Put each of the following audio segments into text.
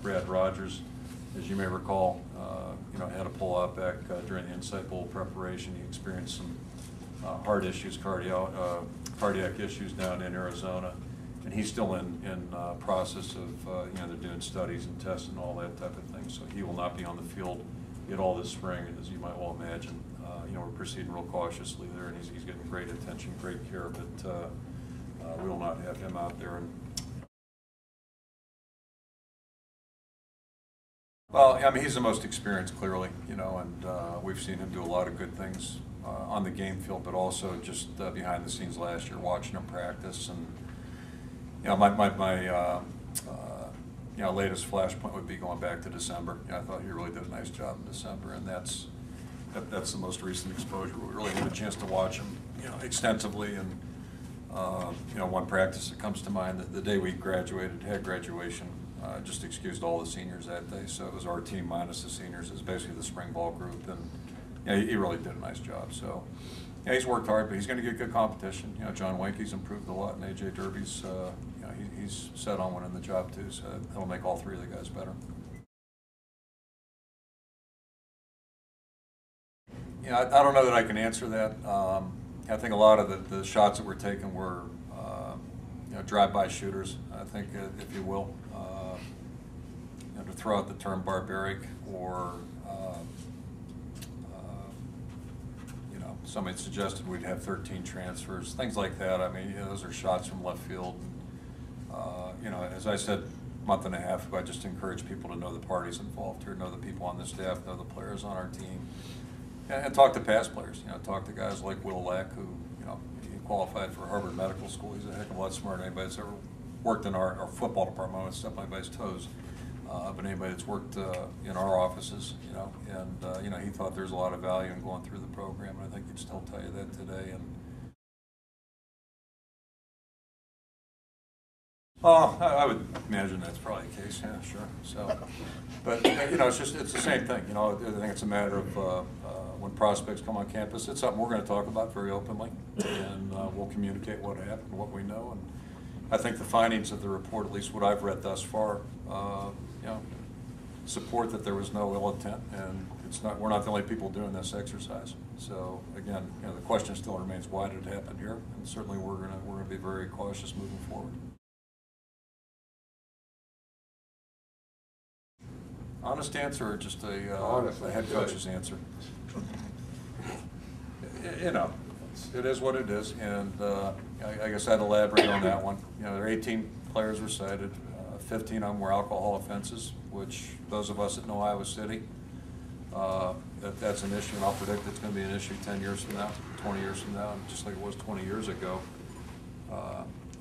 Brad Rogers, as you may recall, had a pull-out back during the Insight Bowl preparation. He experienced some heart issues, cardiac issues down in Arizona, and he's still in process of they're doing studies and tests and all that type of thing. So he will not be on the field at all this spring, as you might well imagine. We're proceeding real cautiously there, and he's getting great attention, great care, but we will not have him out there. Well, I mean, he's the most experienced, clearly, and we've seen him do a lot of good things on the game field, but also just behind the scenes last year, watching him practice. And my latest flashpoint would be going back to December. I thought he really did a nice job in December, and that's the most recent exposure. We really had a chance to watch him, extensively. And one practice that comes to mind, the day we had graduation. Just excused all the seniors that day, so it was our team minus the seniors. It was basically the spring ball group, and he really did a nice job. So he's worked hard, but he's going to get good competition. John Wenke's improved a lot, and A.J. Derby's he's set on winning the job too, so that'll make all three of the guys better. I don't know that I can answer that. I think a lot of the shots that were taken were drive-by shooters, I think, if you will. To throw out the term barbaric, or somebody suggested we'd have 13 transfers, things like that. I mean, those are shots from left field. As I said a month and a half ago, I just encourage people to know the parties involved here, know the people on the staff, know the players on our team, and talk to past players. Talk to guys like Will Lack, who he qualified for Harvard Medical School. He's a heck of a lot smarter than anybody that's ever worked in our football department. I want to step on anybody's toes. But anybody that's worked in our offices, and he thought there's a lot of value in going through the program, and I think he'd still tell you that today. And I would imagine that's probably the case. Yeah, sure. So, but it's the same thing. I think it's a matter of when prospects come on campus, it's something we're going to talk about very openly, and we'll communicate what happened, what we know, and I think the findings of the report, at least what I've read thus far, support that there was no ill intent, and we're not the only people doing this exercise. So again, the question still remains, why did it happen here? And certainly we're gonna be very cautious moving forward. Honest answer, or just a head coach's answer? It is what it is, and I guess I'd elaborate on that one. There are 18 players were cited. 15 of them were alcohol offenses, which those of us that know Iowa City, that's an issue, and I'll predict it's going to be an issue 10 years from now, 20 years from now, and just like it was 20 years ago.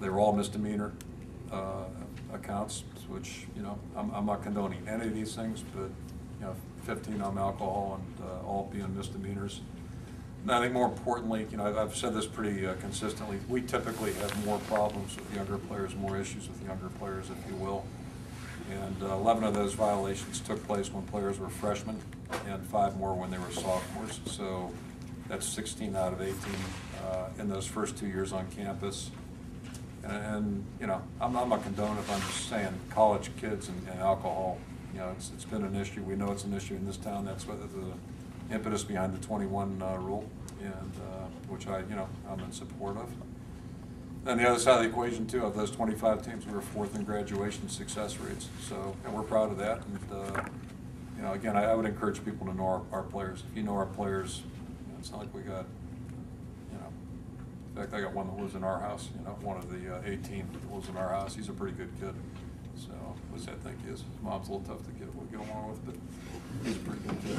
They were all misdemeanor accounts, which I'm not condoning any of these things, but 15 of them alcohol, and all being misdemeanors. And I think more importantly, I've said this pretty consistently, we typically have more problems with younger players, more issues with younger players, if you will. And 11 of those violations took place when players were freshmen, and 5 more when they were sophomores. So that's 16 out of 18 in those first 2 years on campus. And I'm not condoning it, I'm just saying college kids and alcohol, it's been an issue. We know it's an issue in this town. That's what the impetus behind the 21 rule, and which I'm in support of. Then the other side of the equation too, of those 25 teams, we were 4th in graduation success rates. So, and we're proud of that. And again, I would encourage people to know our players. If you know our players, it's not like we got, in fact, I got one that lives in our house. One of the 18 that lives in our house. He's a pretty good kid. So, what's that think is? His mom's a little tough to get along with, but he's a pretty good kid.